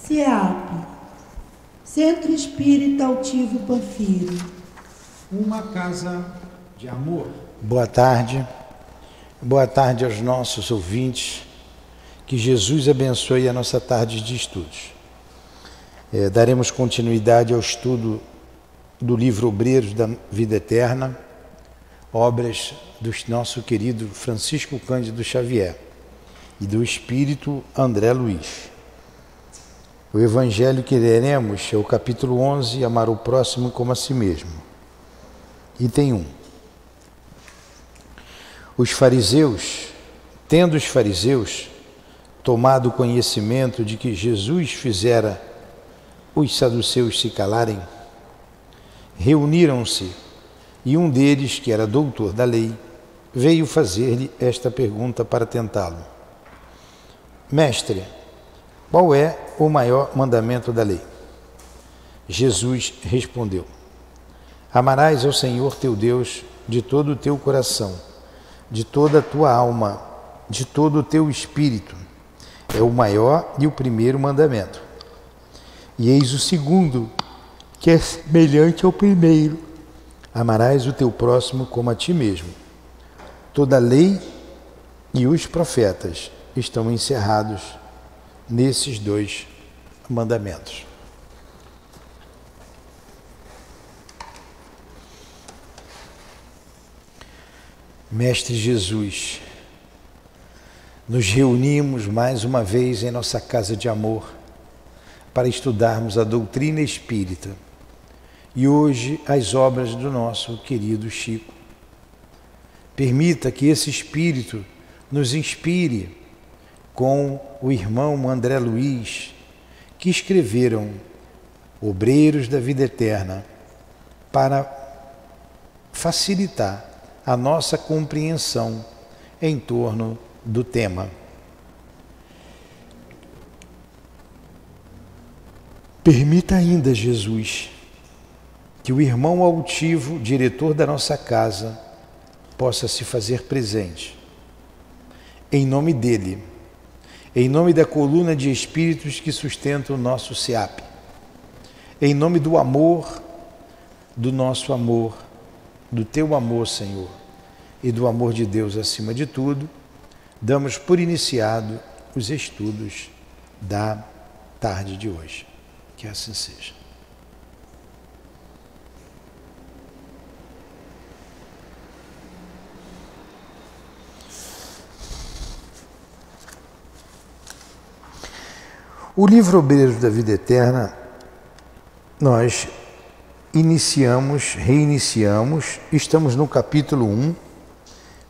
CEAP, Centro Espírita Altivo Panfiro. Uma casa de amor. Boa tarde. Boa tarde aos nossos ouvintes. Que Jesus abençoe a nossa tarde de estudos. Daremos continuidade ao estudo do livro Obreiros da Vida Eterna, obras do nosso querido Francisco Cândido Xavier e do Espírito André Luiz. O evangelho que leremos é o capítulo 11, amar o próximo como a si mesmo. Item 1. Tendo os fariseus tomado conhecimento de que Jesus fizera os saduceus se calarem, reuniram-se e um deles, que era doutor da lei, veio fazer-lhe esta pergunta para tentá-lo. Mestre, qual é o maior mandamento da lei? Jesus respondeu: Amarás ao Senhor teu Deus de todo o teu coração, de toda a tua alma, de todo o teu espírito. É o maior e o primeiro mandamento. E eis o segundo, que é semelhante ao primeiro. Amarás o teu próximo como a ti mesmo. Toda a lei e os profetas estão encerrados nesses dois mandamentos. Mestre Jesus, nos reunimos mais uma vez em nossa casa de amor para estudarmos a doutrina espírita e hoje as obras do nosso querido Chico. Permita que esse espírito nos inspire com o irmão André Luiz, que escreveram Obreiros da Vida Eterna para facilitar a nossa compreensão em torno do tema. Permita ainda, Jesus, que o irmão altivo, diretor da nossa casa, possa se fazer presente. Em nome dele, em nome da coluna de espíritos que sustenta o nosso CEAP, em nome do amor, do nosso amor, do teu amor, Senhor, e do amor de Deus acima de tudo, damos por iniciado os estudos da tarde de hoje. Que assim seja. O livro Obreiros da Vida Eterna, nós reiniciamos, estamos no capítulo 1,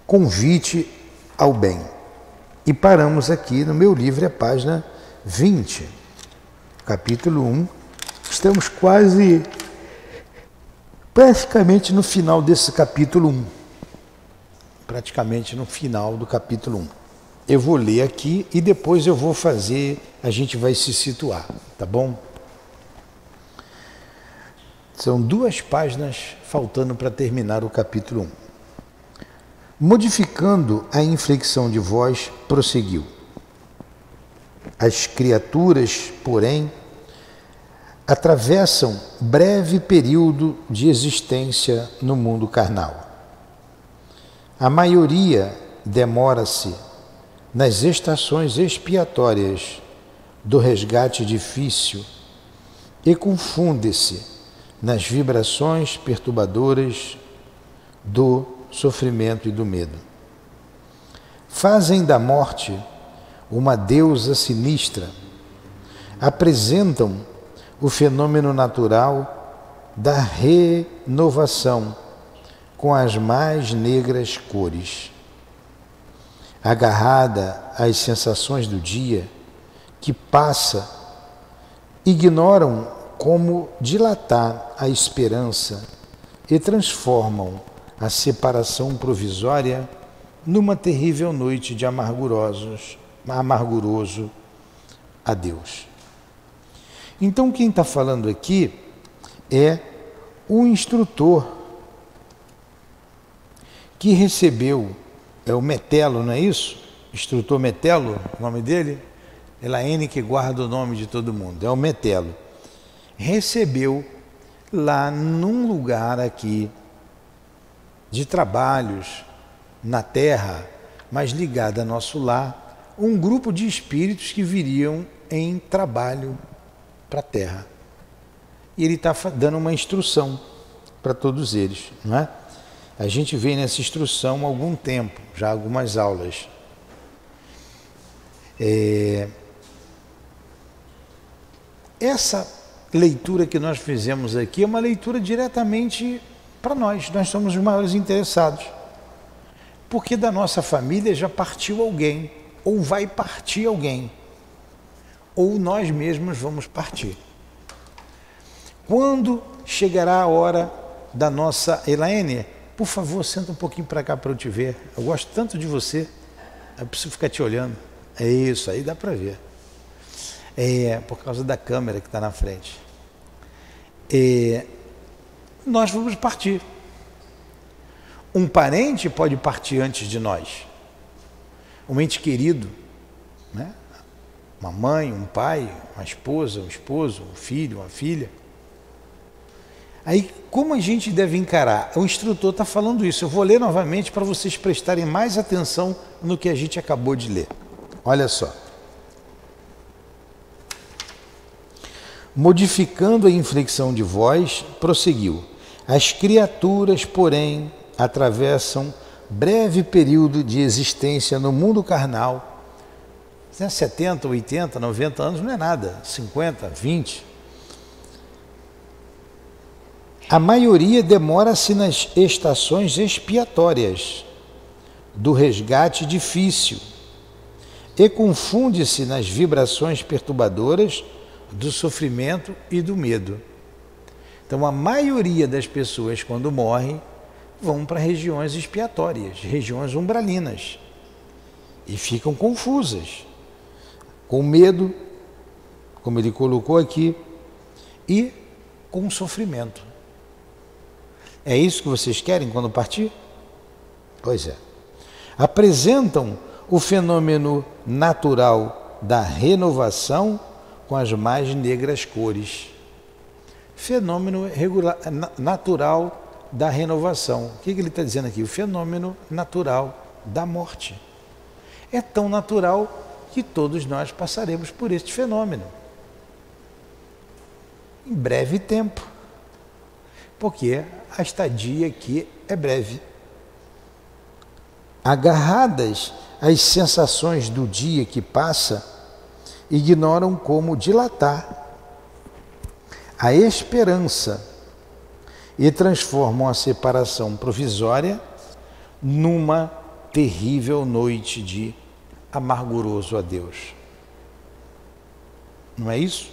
Convite ao Bem. E paramos aqui no meu livro, é a página 20. Capítulo 1, estamos praticamente no final desse capítulo 1. Praticamente no final do capítulo 1. Eu vou ler aqui e depois eu vou fazer, a gente vai se situar, tá bom? São 2 páginas faltando para terminar o capítulo 1. Modificando a inflexão de voz, prosseguiu. As criaturas, porém, atravessam breve período de existência no mundo carnal. A maioria demora-se nas estações expiatórias do resgate difícil e confunde-se nas vibrações perturbadoras do sofrimento e do medo. Fazem da morte uma deusa sinistra, apresentam o fenômeno natural da renovação com as mais negras cores. Agarrada às sensações do dia que passa, ignoram como dilatar a esperança e transformam a separação provisória numa terrível noite de amarguroso adeus. Então quem está falando aqui é o instrutor que recebeu, é o Metelo, não é isso? Instrutor Metelo, o nome dele? Elaine que guarda o nome de todo mundo, é o Metelo, recebeu lá num lugar aqui de trabalhos na terra, mas ligado a nosso lar, um grupo de espíritos que viriam em trabalho para a terra. E ele está dando uma instrução para todos eles, não é? A gente vem nessa instrução há algum tempo, já algumas aulas. Essa leitura que nós fizemos aqui é uma leitura diretamente para nós somos os maiores interessados. Porque da nossa família já partiu alguém, ou vai partir alguém, ou nós mesmos vamos partir. Quando chegará a hora da nossa... Elaine, por favor, senta um pouquinho para cá para eu te ver. Eu gosto tanto de você, eu preciso ficar te olhando. É isso, aí dá para ver. Por causa da câmera que está na frente. Nós vamos partir. Um parente pode partir antes de nós. Um ente querido, né? Uma mãe, um pai, uma esposa, um esposo, um filho, uma filha. Aí, como a gente deve encarar? O instrutor está falando isso. Eu vou ler novamente para vocês prestarem mais atenção no que a gente acabou de ler. Olha só. Modificando a inflexão de voz, prosseguiu. As criaturas, porém, atravessam breve período de existência no mundo carnal. 70, 80, 90 anos não é nada. 50, 20. A maioria demora-se nas estações expiatórias do resgate difícil e confunde-se nas vibrações perturbadoras do sofrimento e do medo. Então, a maioria das pessoas, quando morrem, vão para regiões expiatórias, regiões umbralinas, e ficam confusas, com medo, como ele colocou aqui, e com sofrimento. É isso que vocês querem quando partir? Pois é. Apresentam o fenômeno natural da renovação com as mais negras cores. Fenômeno natural da renovação. O que ele está dizendo aqui? O fenômeno natural da morte. É tão natural que todos nós passaremos por este fenômeno. Em breve tempo. Porque a estadia aqui é breve. Agarradas às sensações do dia que passa, ignoram como dilatar a esperança e transformam a separação provisória numa terrível noite de amarguroso adeus. Não é isso?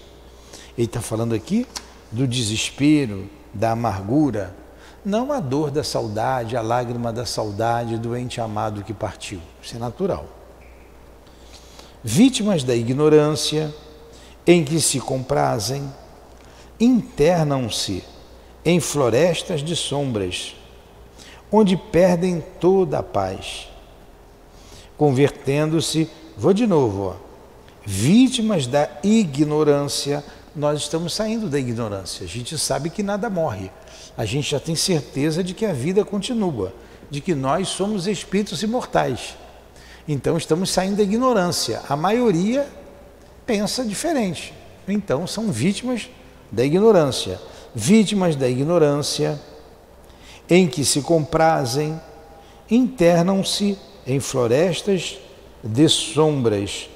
Ele está falando aqui do desespero, da amargura, não a dor da saudade, a lágrima da saudade do ente amado que partiu. Isso é natural. Vítimas da ignorância, em que se comprazem, internam-se em florestas de sombras, onde perdem toda a paz, convertendo-se, vou de novo, vítimas da ignorância. Nós estamos saindo da ignorância, a gente sabe que nada morre, a gente já tem certeza de que a vida continua, de que nós somos espíritos imortais. Então estamos saindo da ignorância, a maioria pensa diferente, então são vítimas da ignorância. Vítimas da ignorância, em que se comprazem, internam-se em florestas de sombras,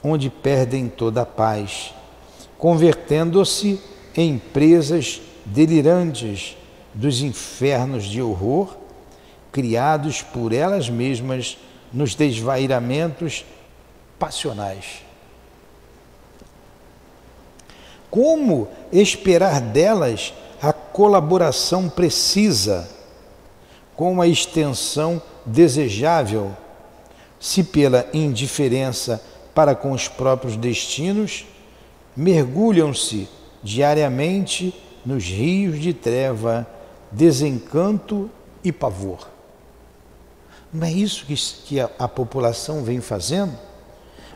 onde perdem toda a paz, convertendo-se em presas delirantes dos infernos de horror, criados por elas mesmas nos desvairamentos passionais. Como esperar delas a colaboração precisa, com a extensão desejável, se pela indiferença para com os próprios destinos, mergulham-se diariamente nos rios de treva, desencanto e pavor. Não é isso que a população vem fazendo?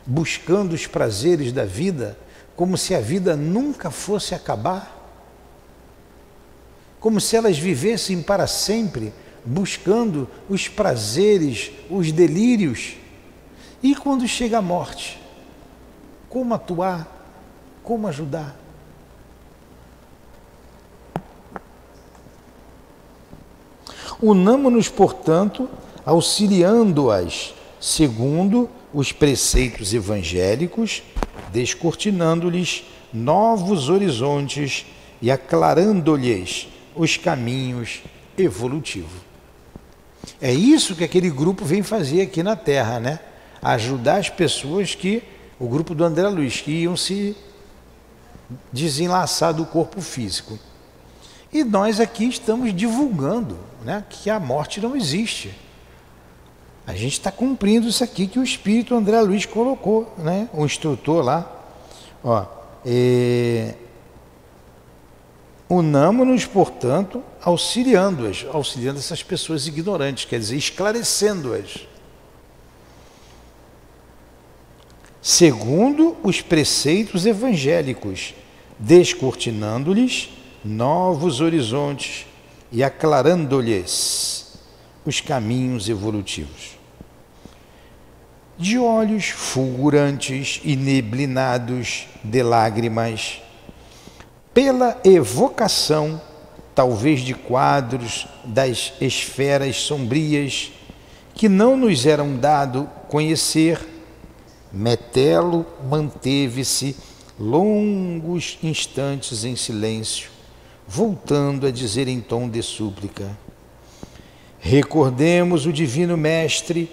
buscando os prazeres da vida, como se a vida nunca fosse acabar, como se elas vivessem para sempre, buscando os prazeres, os delírios. E quando chega a morte, como atuar, como ajudar? Unamo-nos, portanto, auxiliando-as, segundo os preceitos evangélicos, descortinando-lhes novos horizontes e aclarando-lhes os caminhos evolutivos. É isso que aquele grupo vem fazer aqui na Terra, né? Ajudar as pessoas que, o grupo do André Luiz, que iam se desenlaçar do corpo físico. E nós aqui estamos divulgando, né, que a morte não existe. A gente está cumprindo isso aqui que o Espírito André Luiz colocou, né? O instrutor lá. Unamo-nos, portanto, auxiliando essas pessoas ignorantes, quer dizer, esclarecendo-as. Segundo os preceitos evangélicos, descortinando-lhes novos horizontes e aclarando-lhes os caminhos evolutivos. De olhos fulgurantes e neblinados de lágrimas, pela evocação, talvez de quadros das esferas sombrias que não nos eram dado conhecer, Metelo manteve-se longos instantes em silêncio, voltando a dizer em tom de súplica: recordemos o Divino Mestre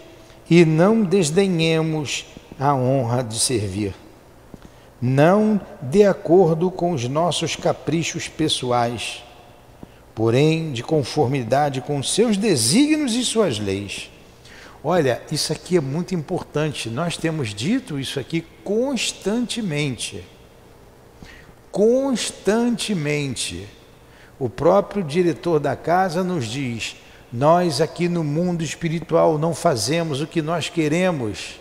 e não desdenhemos a honra de servir. Não de acordo com os nossos caprichos pessoais, porém de conformidade com seus desígnios e suas leis. Olha, isso aqui é muito importante. Nós temos dito isso aqui constantemente. Constantemente. O próprio diretor da casa nos diz: nós aqui no mundo espiritual não fazemos o que nós queremos.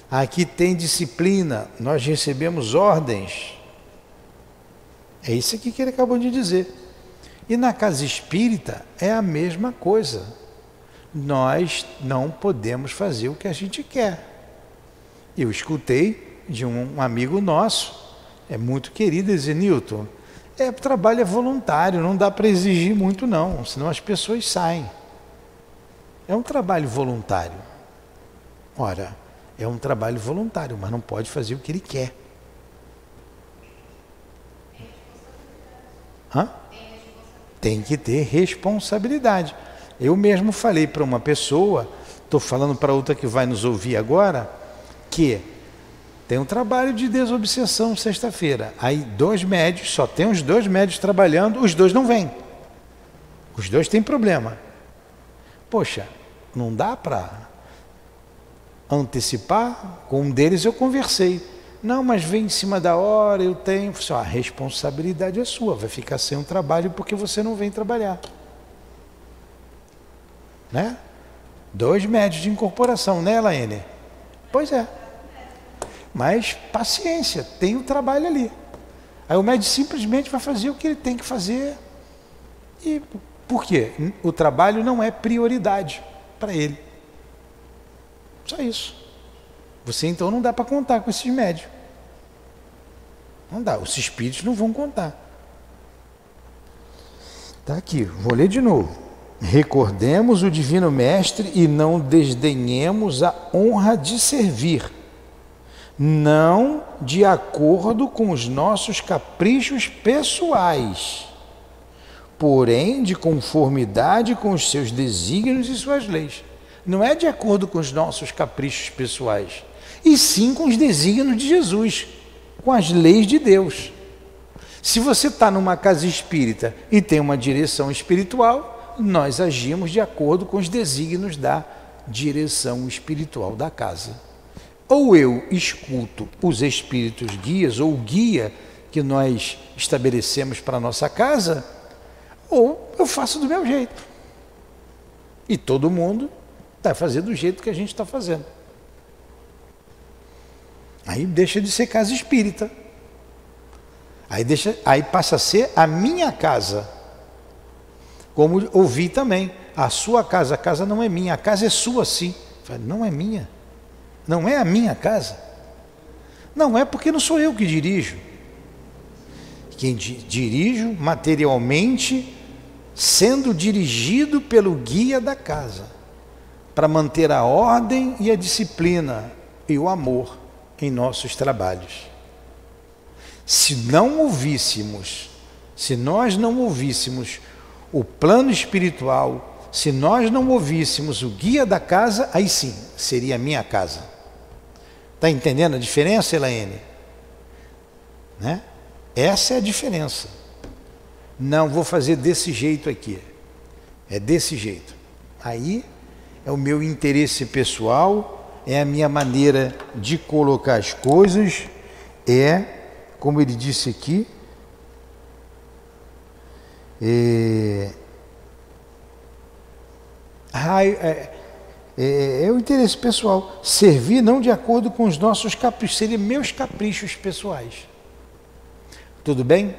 Aqui tem disciplina, nós recebemos ordens. É isso aqui que ele acabou de dizer. E na casa espírita é a mesma coisa. Nós não podemos fazer o que a gente quer. Eu escutei de um amigo nosso, é muito querido, dizer: Newton, trabalho é voluntário, não dá para exigir muito não, senão as pessoas saem. É um trabalho voluntário. Ora, é um trabalho voluntário, mas não pode fazer o que ele quer. Tem que ter responsabilidade. Eu mesmo falei para uma pessoa, estou falando para outra que vai nos ouvir agora, que tem um trabalho de desobsessão sexta-feira. Aí 2 médios, só tem os 2 médios trabalhando, os 2 não vêm. Os 2 têm problema. Poxa, não dá para antecipar? Com um deles eu conversei. Não, mas vem em cima da hora, eu tenho. A responsabilidade é sua, vai ficar sem um trabalho porque você não vem trabalhar. Né? 2 médios de incorporação, né, Elaine? Pois é. Mas paciência, tem o trabalho ali. Aí o médico simplesmente vai fazer o que ele tem que fazer. E por quê? O trabalho não é prioridade para ele. Só isso. Você então não dá para contar com esses médios. Não dá, os espíritos não vão contar. Está aqui, vou ler de novo. Recordemos o Divino Mestre e não desdenhemos a honra de servir, não de acordo com os nossos caprichos pessoais, porém de conformidade com os seus desígnios e suas leis. Não é de acordo com os nossos caprichos pessoais, e sim com os desígnios de Jesus, com as leis de Deus. Se você está numa casa espírita e tem uma direção espiritual, nós agimos de acordo com os desígnios da direção espiritual da casa. Ou eu escuto os espíritos guias ou o guia que nós estabelecemos para a nossa casa, ou eu faço do meu jeito. E todo mundo vai fazer do jeito que a gente está fazendo. Aí deixa de ser casa espírita. Aí passa a ser a minha casa. Como ouvi também, a sua casa, a casa não é minha, a casa é sua sim. Não é minha, não é a minha casa. Não é porque não sou eu que dirijo. Quem dirijo materialmente, sendo dirigido pelo guia da casa, para manter a ordem e a disciplina e o amor em nossos trabalhos. Se nós não ouvíssemos o plano espiritual, se nós não ouvíssemos o guia da casa, aí sim, seria a minha casa. Está entendendo a diferença, Elaine? Né? Essa é a diferença. Não, vou fazer desse jeito aqui. É desse jeito. Aí é o meu interesse pessoal, é a minha maneira de colocar as coisas, como ele disse aqui, é o interesse pessoal. Servir não de acordo com os nossos caprichos, seriam meus caprichos pessoais. Tudo bem?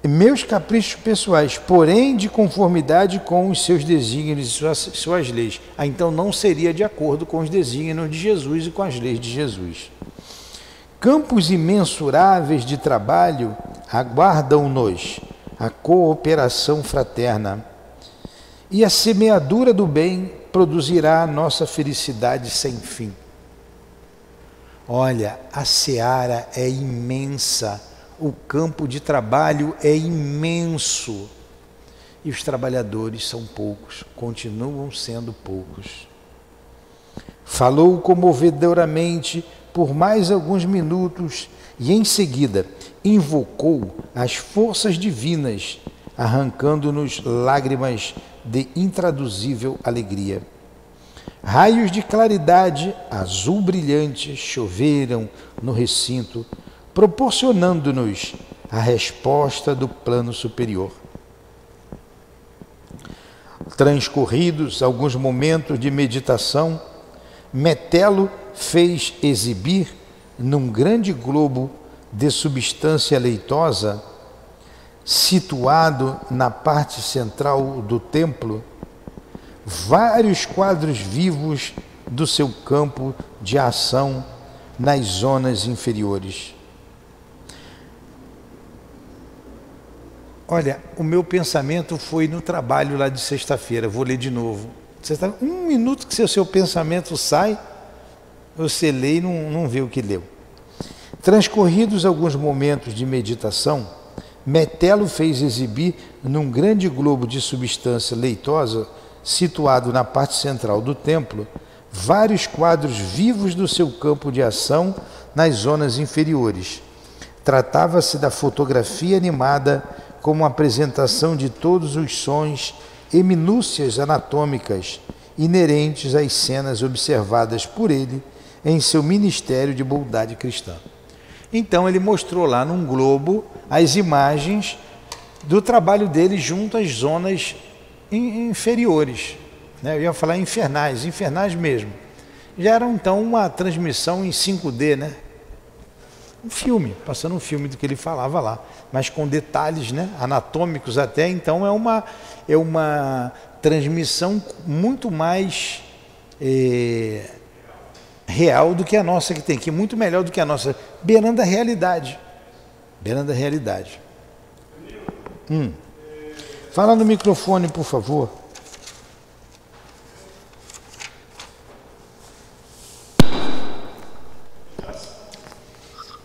Meus caprichos pessoais, porém de conformidade com os seus desígnios e suas leis. Então não seria de acordo com os desígnios de Jesus e com as leis de Jesus. Campos imensuráveis de trabalho aguardam-nos a cooperação fraterna, e a semeadura do bem produzirá a nossa felicidade sem fim. Olha, a seara é imensa, o campo de trabalho é imenso, e os trabalhadores são poucos, continuam sendo poucos. Falou comovedoramente por mais alguns minutos e em seguida invocou as forças divinas, arrancando-nos lágrimas de intraduzível alegria. Raios de claridade azul brilhante choveram no recinto, proporcionando-nos a resposta do plano superior. Transcorridos alguns momentos de meditação, Metelo fez exibir num grande globo de substância leitosa, situado na parte central do templo, vários quadros vivos do seu campo de ação nas zonas inferiores. Olha, o meu pensamento foi no trabalho lá de sexta-feira, vou ler de novo. Um minuto que seu pensamento sai, você lê e não vê o que leu. Transcorridos alguns momentos de meditação, Metelo fez exibir num grande globo de substância leitosa, situado na parte central do templo, vários quadros vivos do seu campo de ação nas zonas inferiores. Tratava-se da fotografia animada como apresentação de todos os sons e minúcias anatômicas inerentes às cenas observadas por ele em seu ministério de bondade cristã. Então ele mostrou lá num globo as imagens do trabalho dele junto às zonas inferiores, né? Eu ia falar infernais mesmo. Já era então uma transmissão em 5D, né? Um filme, passando um filme do que ele falava lá, mas com detalhes, né, anatômicos até. Então é uma transmissão muito mais real do que a nossa que tem aqui, muito melhor do que a nossa, beirando a realidade. Beirando a realidade. Fala no microfone, por favor.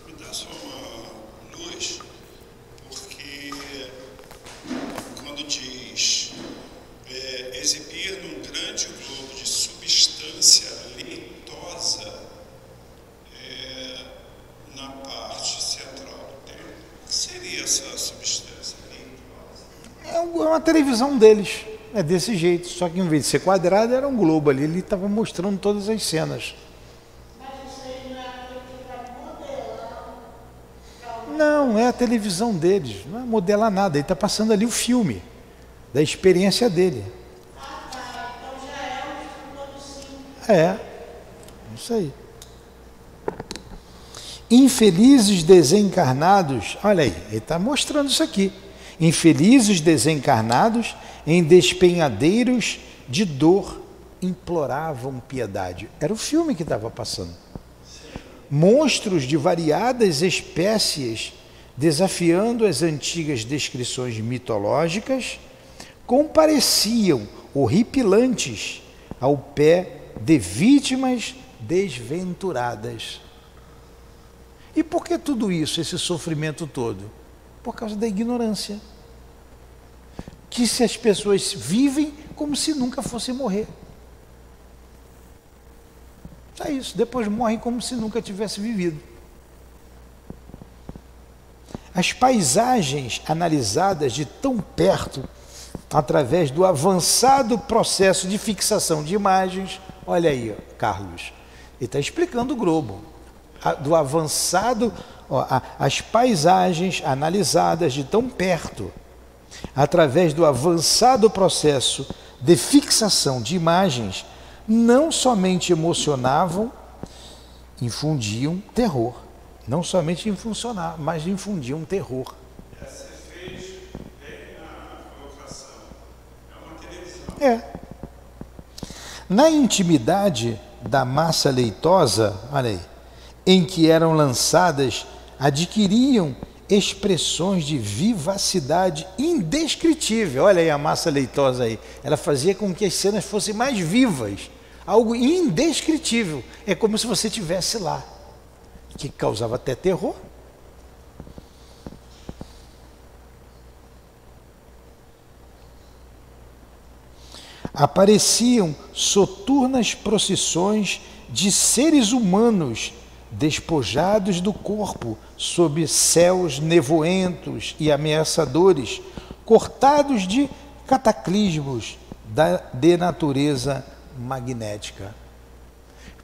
Me dá só uma luz, porque quando diz exibir num grande globo de substância leitosa na parte central do templo, o que seria essa substância leitosa? É uma televisão deles, é desse jeito, só que em vez de ser quadrado era um globo ali, ele estava mostrando todas as cenas. Não, é a televisão deles, não é modelar nada, ele está passando ali o filme da experiência dele. É, Isso aí. Infelizes desencarnados, olha aí, ele está mostrando isso aqui. Infelizes desencarnados em despenhadeiros de dor imploravam piedade. Era o filme que estava passando. Monstros de variadas espécies, desafiando as antigas descrições mitológicas, compareciam horripilantes ao pé de vítimas desventuradas. E por que tudo isso, esse sofrimento todo? Por causa da ignorância. Que se as pessoas vivem como se nunca fossem morrer. Só isso, depois morrem como se nunca tivesse vivido. As paisagens analisadas de tão perto, através do avançado processo de fixação de imagens, olha aí, Carlos, ele está explicando o globo, do avançado, as paisagens analisadas de tão perto, através do avançado processo de fixação de imagens, não somente emocionavam, infundiam terror. Não somente funcionar, mas infundiam terror. Você fez bem na colocação. É uma televisão. É. Na intimidade da massa leitosa, olha aí, em que eram lançadas, adquiriam expressões de vivacidade indescritível. Olha aí a massa leitosa aí. Ela fazia com que as cenas fossem mais vivas. Algo indescritível. É como se você estivesse lá. Que causava até terror. Apareciam soturnas procissões de seres humanos despojados do corpo, sob céus nevoentos e ameaçadores, cortados de cataclismos de natureza magnética.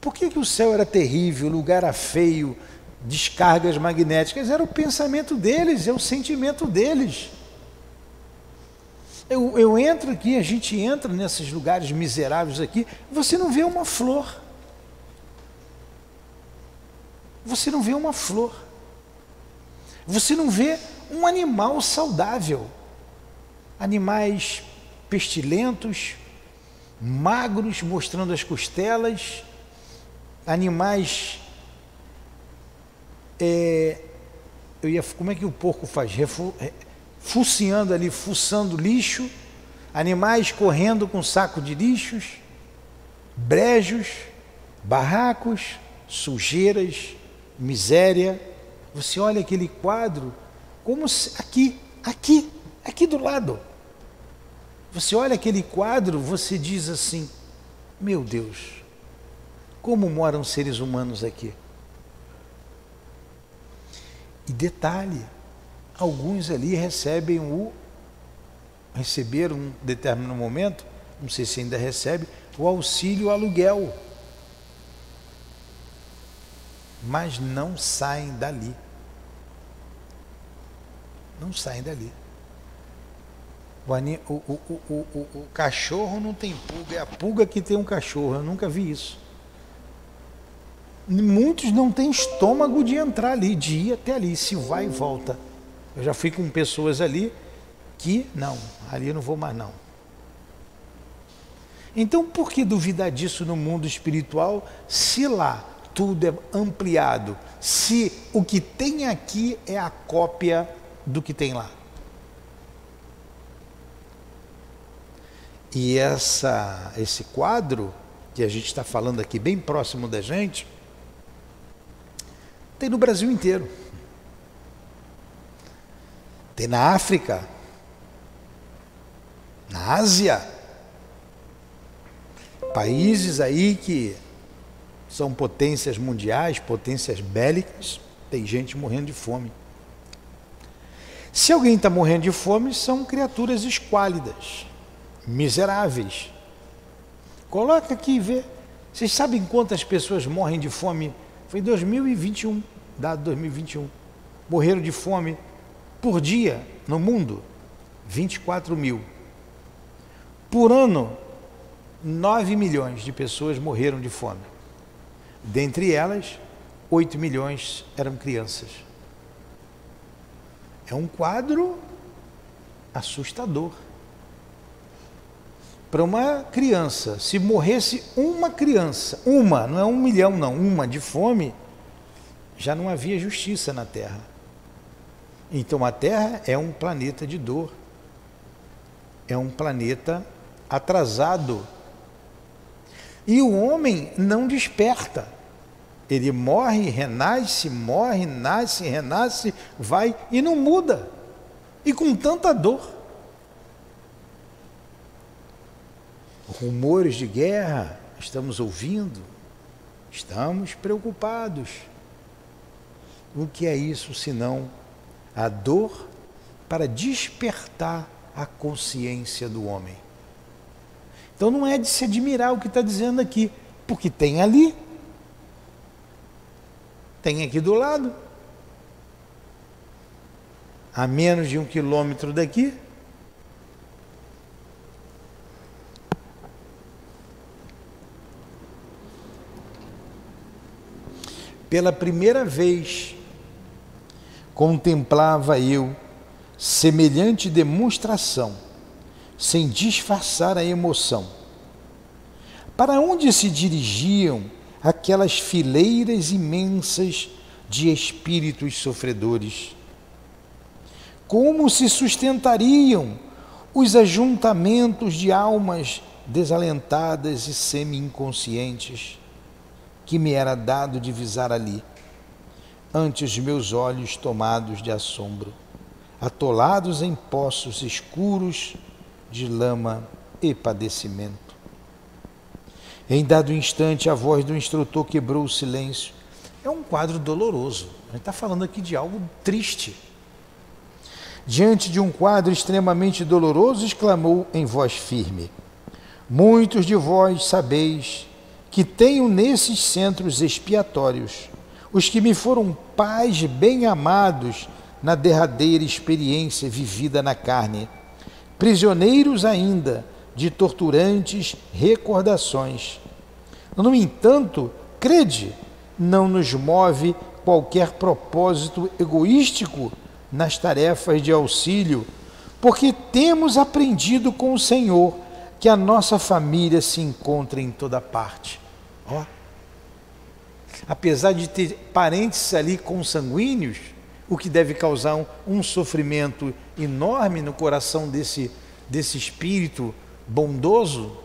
Por que o céu era terrível, o lugar era feio, descargas magnéticas? Era o pensamento deles, é o sentimento deles. Eu entro aqui, a gente entra nesses lugares miseráveis aqui, você não vê uma flor. Você não vê uma flor. Você não vê um animal saudável. Animais pestilentos, magros, mostrando as costelas, animais, como é que o porco faz? Fuciando ali, fuçando lixo, animais correndo com saco de lixos, brejos, barracos, sujeiras, miséria. Você olha aquele quadro, como se, aqui do lado. Você olha aquele quadro, você diz assim, meu Deus, como moram seres humanos aqui? E detalhe, alguns ali receberam um determinado momento, não sei se ainda recebe, o auxílio aluguel. Mas não saem dali. Não saem dali. O cachorro não tem pulga, é a pulga que tem um cachorro, eu nunca vi isso. Muitos não têm estômago de entrar ali, de ir até ali, se vai e volta. Eu já fui com pessoas ali que, não, ali eu não vou mais não. Então por que duvidar disso no mundo espiritual, se lá tudo é ampliado, se o que tem aqui é a cópia do que tem lá? E esse quadro que a gente está falando aqui, bem próximo da gente, tem no Brasil inteiro. Tem na África, na Ásia, países aí que são potências mundiais, potências bélicas, tem gente morrendo de fome. Se alguém está morrendo de fome, são criaturas esquálidas, miseráveis. Coloca aqui e vê. Vocês sabem quantas pessoas morrem de fome? Foi em 2021, dado 2021. Morreram de fome por dia no mundo, 24 mil. Por ano, 9 milhões de pessoas morreram de fome. Dentre elas, 8 milhões eram crianças. É um quadro assustador. Para uma criança, se morresse uma criança, uma, não é 1 milhão não, uma de fome, já não havia justiça na Terra. Então a Terra é um planeta de dor, é um planeta atrasado. E o homem não desperta. Ele morre, renasce, renasce, vai e não muda. E com tanta dor. Rumores de guerra, estamos ouvindo, estamos preocupados. O que é isso senão a dor para despertar a consciência do homem? Então não é de se admirar o que está dizendo aqui, porque tem ali, tem aqui do lado, a menos de 1 quilômetro daqui. Pela primeira vez, contemplava eu semelhante demonstração, sem disfarçar a emoção. Para onde se dirigiam aquelas fileiras imensas de espíritos sofredores? Como se sustentariam os ajuntamentos de almas desalentadas e semi-inconscientes que me era dado divisar ali, ante os meus olhos tomados de assombro, atolados em poços escuros de lama e padecimento. Em dado instante, a voz do instrutor quebrou o silêncio. É um quadro doloroso. A gente está falando aqui de algo triste. Diante de um quadro extremamente doloroso, exclamou em voz firme: muitos de vós sabeis que tenho nesses centros expiatórios os que me foram pais bem amados na derradeira experiência vivida na carne, prisioneiros ainda de torturantes recordações. No entanto, crede, não nos move qualquer propósito egoístico nas tarefas de auxílio, porque temos aprendido com o Senhor que a nossa família se encontra em toda parte. Ó, apesar de ter parentes ali consanguíneos, o que deve causar um sofrimento enorme no coração desse espírito bondoso,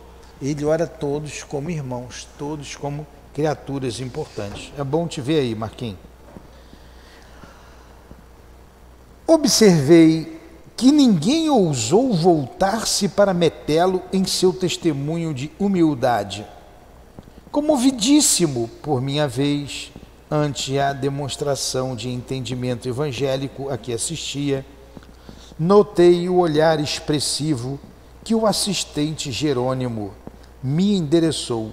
ele olha todos como irmãos, todos como criaturas importantes. É bom te ver aí, Marquinhos. Observei que ninguém ousou voltar-se para metê-lo em seu testemunho de humildade. Comovidíssimo, por minha vez, ante a demonstração de entendimento evangélico a que assistia, notei o olhar expressivo que o assistente Jerônimo me endereçou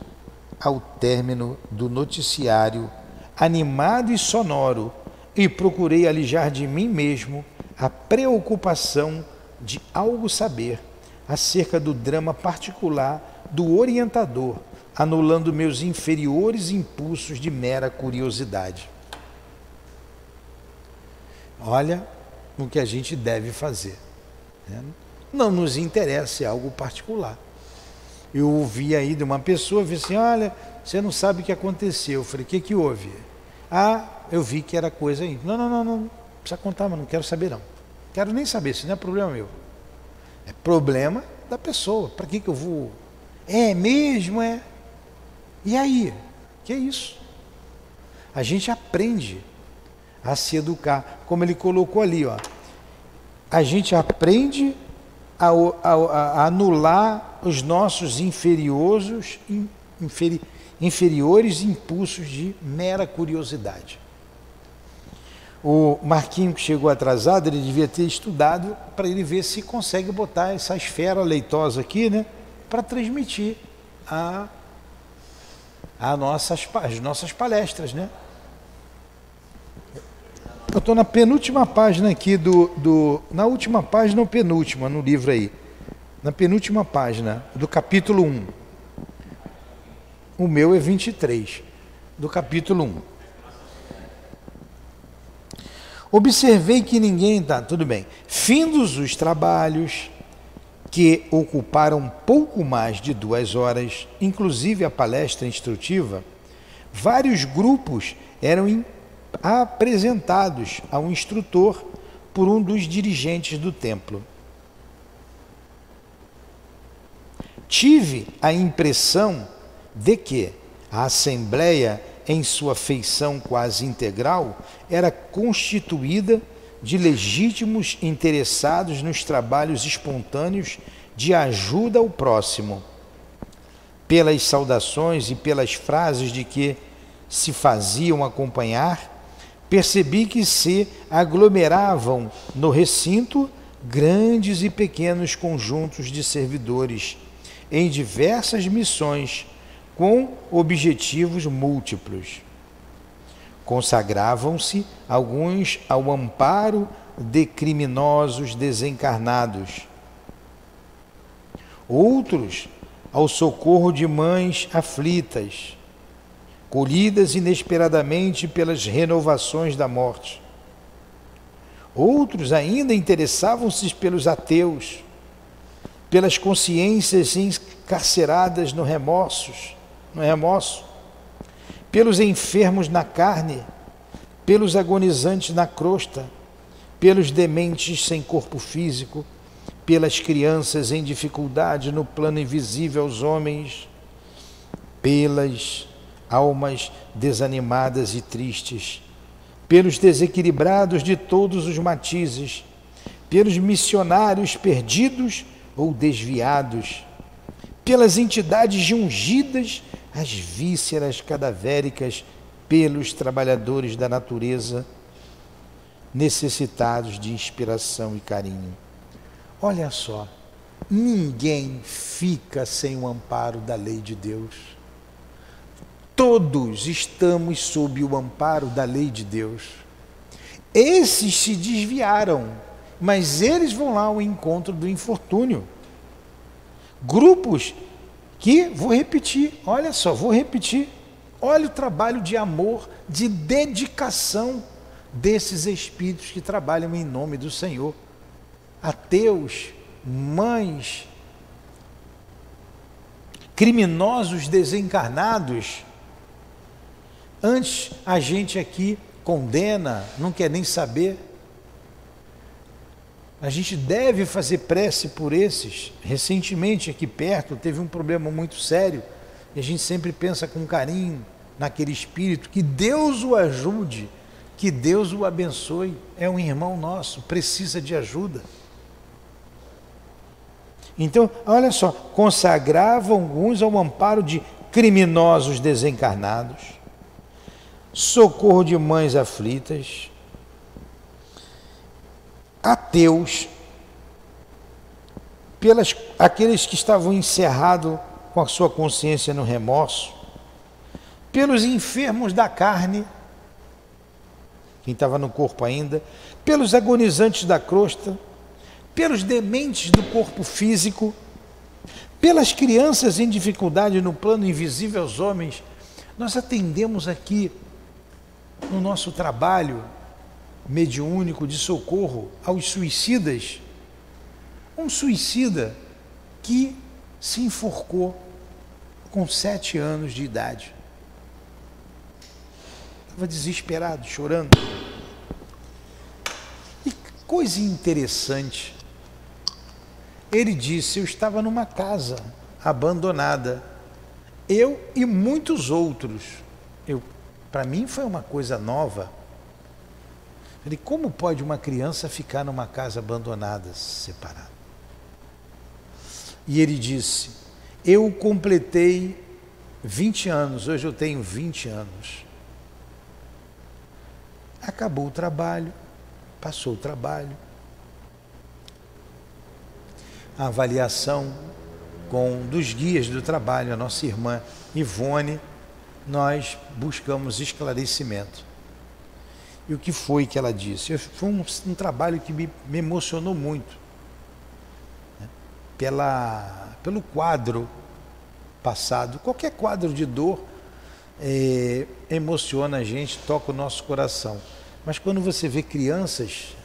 ao término do noticiário, animado e sonoro, e procurei alijar de mim mesmo a preocupação de algo saber acerca do drama particular do orientador, anulando meus inferiores impulsos de mera curiosidade. Olha o que a gente deve fazer, né? Não nos interessa algo particular. Eu ouvi aí de uma pessoa, vi assim, olha, você não sabe o que aconteceu. Eu falei, o que houve? Ah, eu vi que era coisa aí. Não precisa contar, mas não quero saber não. Quero nem saber, isso não é problema meu. É problema da pessoa. Para que eu vou? É mesmo, é? E aí? Que é isso? A gente aprende a se educar, como ele colocou ali, ó. A gente aprende a anular os nossos inferiores impulsos de mera curiosidade. O Marquinhos, que chegou atrasado, ele devia ter estudado para ele ver se consegue botar essa esfera leitosa aqui, né, para transmitir as nossas palestras, né? Eu estou na penúltima página aqui na última página ou penúltima no livro aí, na penúltima página do capítulo 1. O meu é 23. do capítulo 1. Observei que ninguém... Tá, tudo bem. Findos os trabalhos, que ocuparam pouco mais de 2 horas, inclusive a palestra instrutiva, vários grupos eram apresentados ao instrutor por um dos dirigentes do templo. Tive a impressão de que a assembleia, em sua feição quase integral, era constituída de legítimos interessados nos trabalhos espontâneos de ajuda ao próximo. Pelas saudações e pelas frases de que se faziam acompanhar, percebi que se aglomeravam no recinto grandes e pequenos conjuntos de servidores em diversas missões com objetivos múltiplos. Consagravam-se alguns ao amparo de criminosos desencarnados, outros ao socorro de mães aflitas, colhidas inesperadamente pelas renovações da morte. Outros ainda interessavam-se pelos ateus, pelas consciências encarceradas no remorso, pelos enfermos na carne, pelos agonizantes na crosta, pelos dementes sem corpo físico, pelas crianças em dificuldade no plano invisível aos homens, pelas almas desanimadas e tristes, pelos desequilibrados de todos os matizes, pelos missionários perdidos ou desviados, pelas entidades ungidas, as vísceras cadavéricas, pelos trabalhadores da natureza, necessitados de inspiração e carinho. Olha só, ninguém fica sem o amparo da lei de Deus. Todos estamos sob o amparo da lei de Deus. Esses se desviaram, mas eles vão lá ao encontro do infortúnio. Grupos que, vou repetir, olha só, olha o trabalho de amor, de dedicação desses espíritos que trabalham em nome do Senhor. Ateus, mães, criminosos desencarnados. Antes a gente aqui condena, não quer nem saber. A gente deve fazer prece por esses. Recentemente aqui perto teve um problema muito sério e a gente sempre pensa com carinho naquele espírito. Que Deus o ajude, que Deus o abençoe. É um irmão nosso, precisa de ajuda. Então, olha só, consagravam alguns ao amparo de criminosos desencarnados, socorro de mães aflitas, ateus, aqueles que estavam encerrados com a sua consciência no remorso, pelos enfermos da carne, quem estava no corpo ainda, pelos agonizantes da crosta, pelos dementes do corpo físico, pelas crianças em dificuldade no plano invisível aos homens. Nós atendemos aqui no nosso trabalho mediúnico de socorro aos suicidas, um suicida que se enforcou com 7 anos de idade. Estava desesperado, chorando. E coisa interessante, ele disse: eu estava numa casa abandonada, eu e muitos outros. Para mim foi uma coisa nova. Ele, como pode uma criança ficar numa casa abandonada, separada? E ele disse: eu completei 20 anos, hoje eu tenho 20 anos. Acabou o trabalho, passou o trabalho. A avaliação com um dos guias do trabalho, a nossa irmã Ivone, nós buscamos esclarecimento. E o que foi que ela disse? Foi um trabalho que me emocionou muito, né? Pelo quadro passado, qualquer quadro de dor, emociona a gente, toca o nosso coração. Mas quando você vê crianças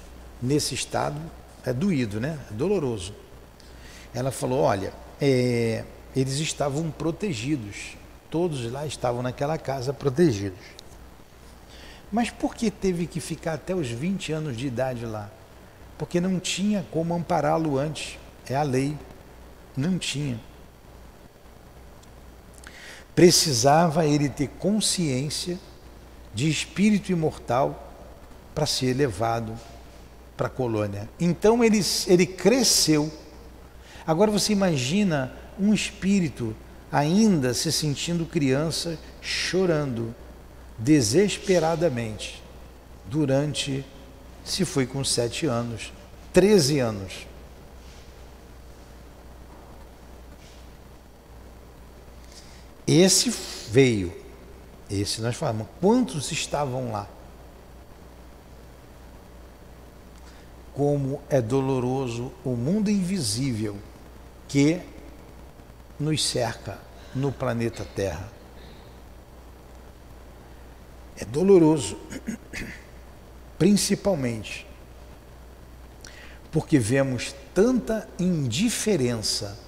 nesse estado, é doído, né? É doloroso. Ela falou, olha, eles estavam protegidos, todos lá estavam naquela casa protegidos. Mas por que teve que ficar até os 20 anos de idade lá? Porque não tinha como ampará-lo antes, é a lei, não tinha. Precisava ele ter consciência de espírito imortal para ser levado para a colônia. Então ele cresceu. Agora você imagina um espírito ainda se sentindo criança, chorando desesperadamente durante, se foi com 7 anos, 13 anos. Esse veio, esse nós falamos, quantos estavam lá? Como é doloroso o mundo invisível que nos cerca no planeta Terra. É doloroso, principalmente porque vemos tanta indiferença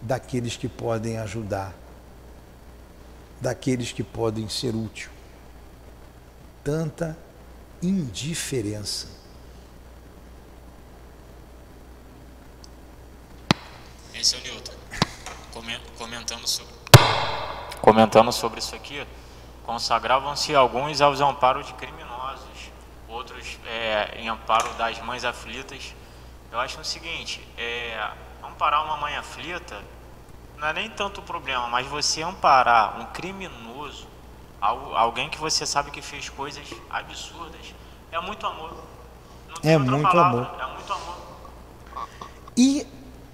daqueles que podem ajudar, daqueles que podem ser úteis. Tanta indiferença. Esse é o Newton. Comentando sobre isso aqui, consagravam-se alguns aos amparos de criminosos, outros em amparo das mães aflitas. Eu acho o seguinte, amparar uma mãe aflita não é nem tanto o problema, mas você amparar um criminoso, alguém que você sabe que fez coisas absurdas, é muito amor. Não tem outra palavra, amor. É muito amor. E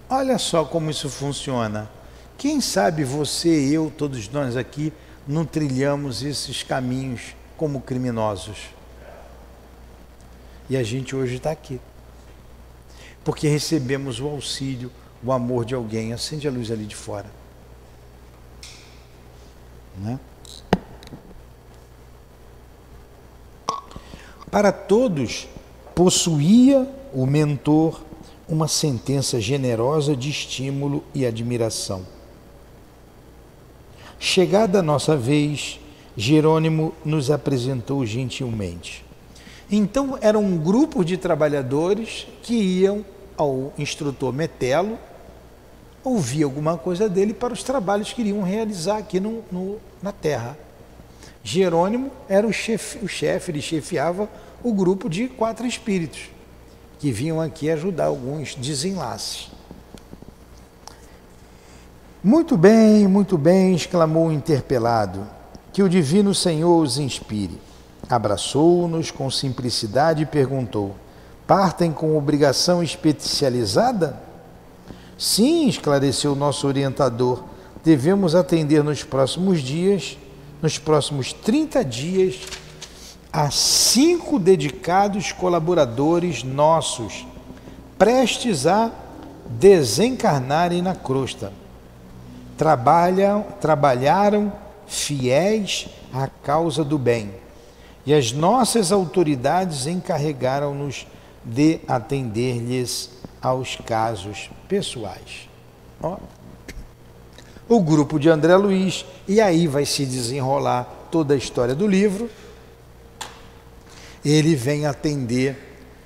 olha só como isso funciona. Quem sabe você, eu, todos nós aqui, não trilhamos esses caminhos como criminosos. E a gente hoje está aqui. Porque recebemos o auxílio, o amor de alguém. Acende a luz ali de fora. Né? Para todos, possuía o mentor uma sentença generosa de estímulo e admiração. Chegada a nossa vez, Jerônimo nos apresentou gentilmente. Então, era um grupo de trabalhadores que iam ao instrutor Metelo ouvir alguma coisa dele para os trabalhos que iriam realizar aqui na Terra. Jerônimo era o chefe, ele chefiava o grupo de 4 espíritos que vinham aqui ajudar alguns desenlaces. Muito bem, exclamou o interpelado, que o Divino Senhor os inspire. Abraçou-nos com simplicidade e perguntou, partem com obrigação especializada? Sim, esclareceu nosso orientador, devemos atender nos próximos 30 dias, a 5 dedicados colaboradores nossos, prestes a desencarnarem na crosta. Trabalharam fiéis à causa do bem, e as nossas autoridades encarregaram-nos de atender-lhes aos casos pessoais. Ó, o grupo de André Luiz, e aí vai se desenrolar toda a história do livro. Ele vem atender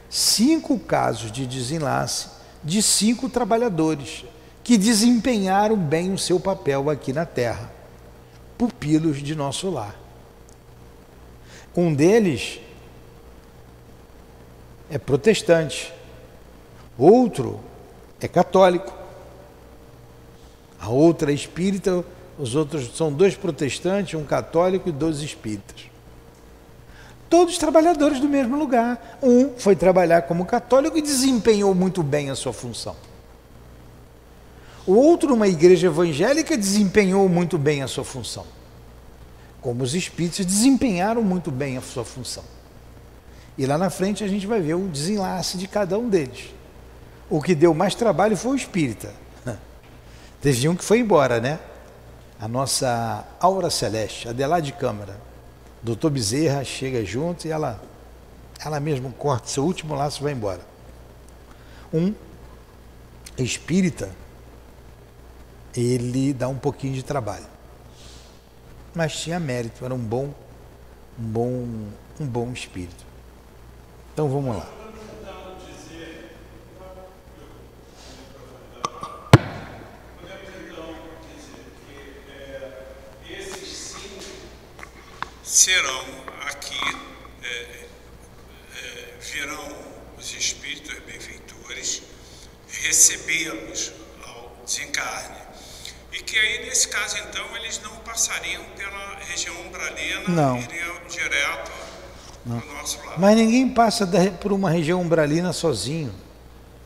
5 casos de desenlace de 5 trabalhadores que desempenharam bem o seu papel aqui na Terra, pupilos de nosso lar. Um deles é protestante, outro é católico, a outra é espírita, os outros são 2 protestantes, um católico e 2 espíritas. Todos trabalhadores do mesmo lugar. Um foi trabalhar como católico e desempenhou muito bem a sua função. O outro, numa igreja evangélica, desempenhou muito bem a sua função. Como os espíritos desempenharam muito bem a sua função. E lá na frente a gente vai ver o desenlace de cada um deles. O que deu mais trabalho foi o espírita. Teve um que foi embora, né? a nossa aura celeste, Adelaide Câmara. Doutor Bezerra chega junto e ela mesma corta seu último laço e vai embora. Um espírita, ele dá um pouquinho de trabalho, mas tinha mérito, era um bom espírito. Então vamos lá. Serão aqui, virão os espíritos benfeitores recebê-los ao desencarne. E que aí, nesse caso, então, eles não passariam pela região umbralina, não. Iriam direto para o nosso lado. Mas ninguém passa por uma região umbralina sozinho.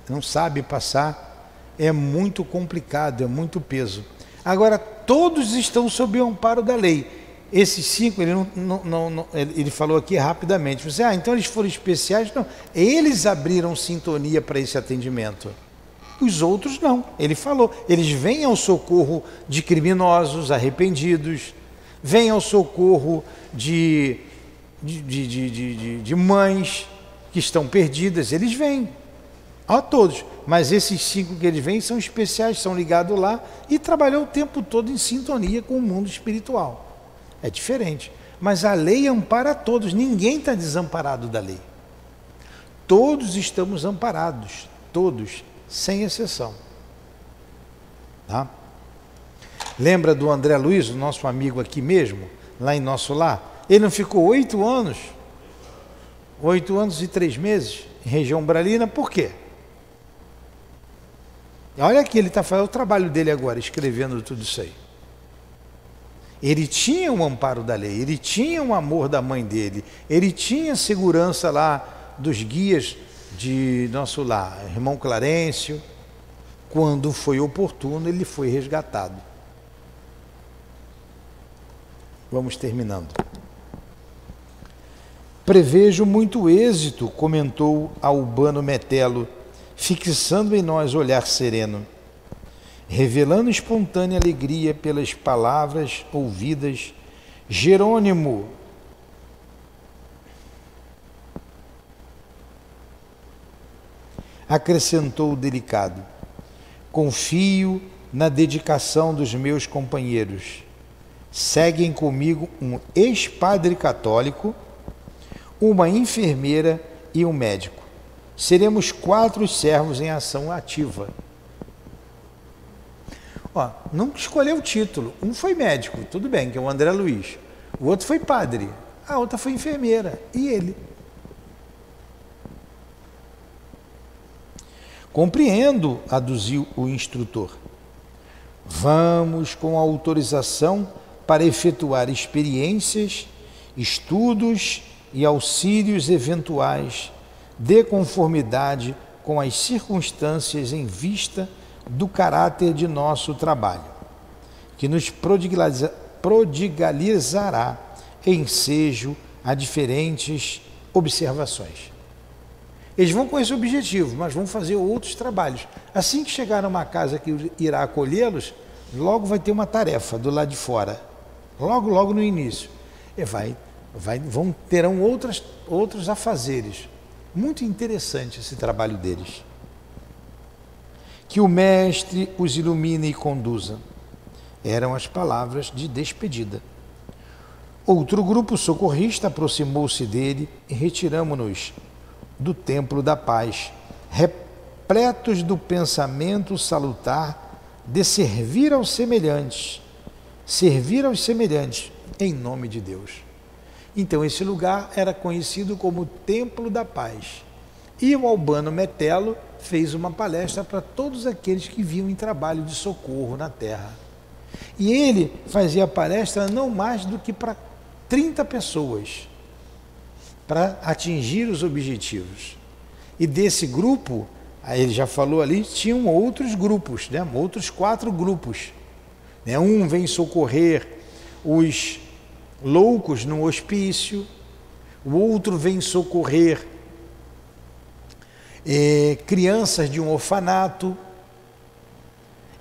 Não sabe passar. É muito complicado, é muito peso. Agora, todos estão sob o amparo da lei. Esses 5, ele falou aqui rapidamente. Você, então eles foram especiais? Não. Eles abriram sintonia para esse atendimento. Os outros não. Ele falou. Eles vêm ao socorro de criminosos, arrependidos, vêm ao socorro de mães que estão perdidas. Eles vêm a todos. Mas esses 5 que eles vêm são especiais, são ligados lá e trabalham o tempo todo em sintonia com o mundo espiritual. É diferente, mas a lei ampara todos, ninguém está desamparado da lei. Todos estamos amparados, todos, sem exceção. Tá? Lembra do André Luiz, o nosso amigo aqui mesmo, lá em nosso lar? Ele não ficou 8 anos, 8 anos e 3 meses em região umbralina, por quê? Olha aqui, ele está fazendo o trabalho dele agora, escrevendo tudo isso aí. Ele tinha um amparo da lei, ele tinha um amor da mãe dele, ele tinha segurança lá dos guias de nosso lar, irmão Clarencio. Quando foi oportuno, ele foi resgatado. Vamos terminando. Prevejo muito êxito, comentou Albano Metelo, fixando em nós olhar sereno, revelando espontânea alegria pelas palavras ouvidas. Jerônimo, acrescentou delicado, confio na dedicação dos meus companheiros. Seguem comigo um ex-padre católico, uma enfermeira e um médico. Seremos 4 servos em ação ativa. Não escolheu o título. Um foi médico, tudo bem, que é o André Luiz. O outro foi padre, a outra foi enfermeira. E ele? Compreendo, aduziu o instrutor. Vamos com autorização para efetuar experiências, estudos e auxílios eventuais de conformidade com as circunstâncias em vista do caráter de nosso trabalho, que nos prodigalizará ensejo a diferentes observações. Eles vão com esse objetivo, mas vão fazer outros trabalhos. Assim que chegar numa casa que irá acolhê-los, logo vai ter uma tarefa do lado de fora, logo no início. Terão outros afazeres. Muito interessante esse trabalho deles. Que o Mestre os ilumine e conduza. Eram as palavras de despedida. Outro grupo socorrista aproximou-se dele e retiramo-nos do Templo da Paz, repletos do pensamento salutar de servir aos semelhantes, em nome de Deus. Então esse lugar era conhecido como Templo da Paz. E o Albano Metelo fez uma palestra para todos aqueles que vinham em trabalho de socorro na terra. E ele fazia a palestra não mais do que para 30 pessoas, para atingir os objetivos. E desse grupo, ele já falou ali, tinham outros grupos, né? Outros 4 grupos. Né? Um vem socorrer os loucos no hospício, o outro vem socorrer crianças de um orfanato.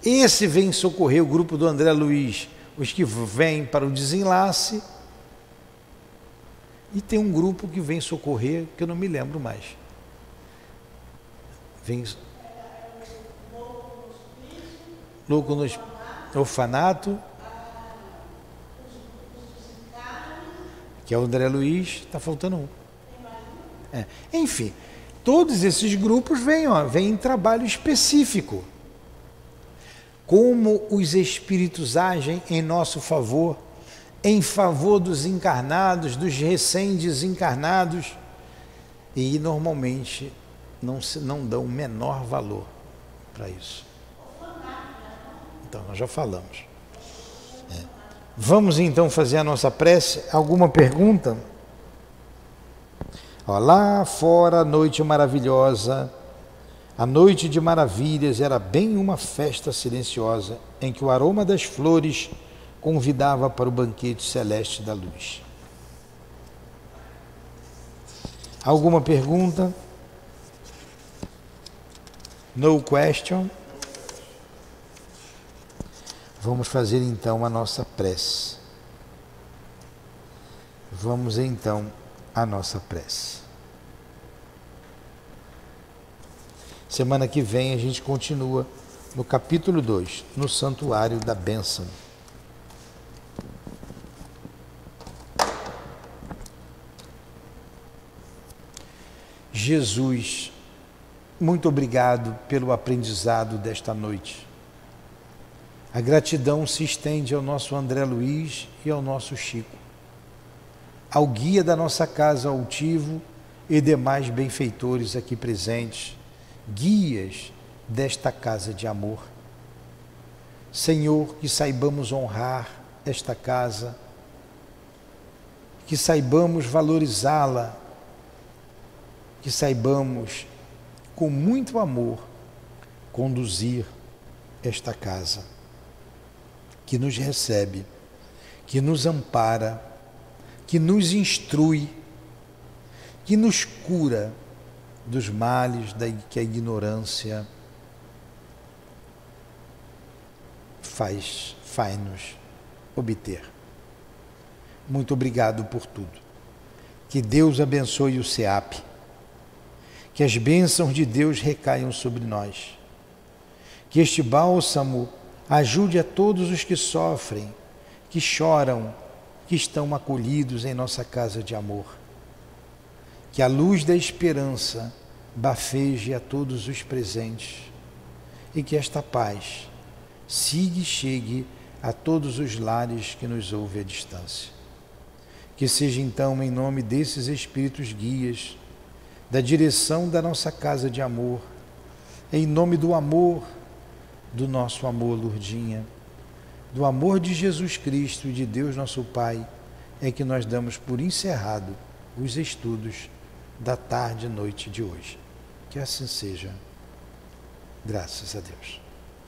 Esse vem socorrer o grupo do André Luiz, os que vêm para o desenlace, e tem um grupo que vem socorrer, que eu não me lembro mais. Vem louco no orfanato, que é o André Luiz, está faltando um. Enfim, todos esses grupos vêm em trabalho específico. Como os espíritos agem em nosso favor, em favor dos encarnados, dos recém-desencarnados, e normalmente não dão o menor valor para isso. Então, nós já falamos. Vamos então fazer a nossa prece. Alguma pergunta? Lá fora, a noite maravilhosa, a noite de maravilhas era bem uma festa silenciosa, em que o aroma das flores convidava para o banquete celeste da luz. Alguma pergunta? No question? Vamos fazer então a nossa prece. Vamos então à nossa prece. Semana que vem a gente continua no capítulo 2, no Santuário da Bênção. Jesus, muito obrigado pelo aprendizado desta noite. A gratidão se estende ao nosso André Luiz e ao nosso Chico, ao guia da nossa casa altivo e demais benfeitores aqui presentes, guias desta casa de amor. Senhor, que saibamos honrar esta casa, que saibamos valorizá-la, que saibamos, com muito amor, conduzir esta casa, que nos recebe, que nos ampara, que nos instrui, que nos cura dos males que a ignorância faz-nos obter. Muito obrigado por tudo. Que Deus abençoe o SEAP, que as bênçãos de Deus recaiam sobre nós, que este bálsamo ajude a todos os que sofrem, que choram, que estão acolhidos em nossa casa de amor. Que a luz da esperança bafeje a todos os presentes e que esta paz siga e chegue a todos os lares que nos ouvem à distância. Que seja então em nome desses espíritos guias, da direção da nossa casa de amor, em nome do amor, do nosso amor, Lourdinha, do amor de Jesus Cristo e de Deus nosso Pai, é que nós damos por encerrado os estudos da tarde e noite de hoje. Que assim seja. Graças a Deus.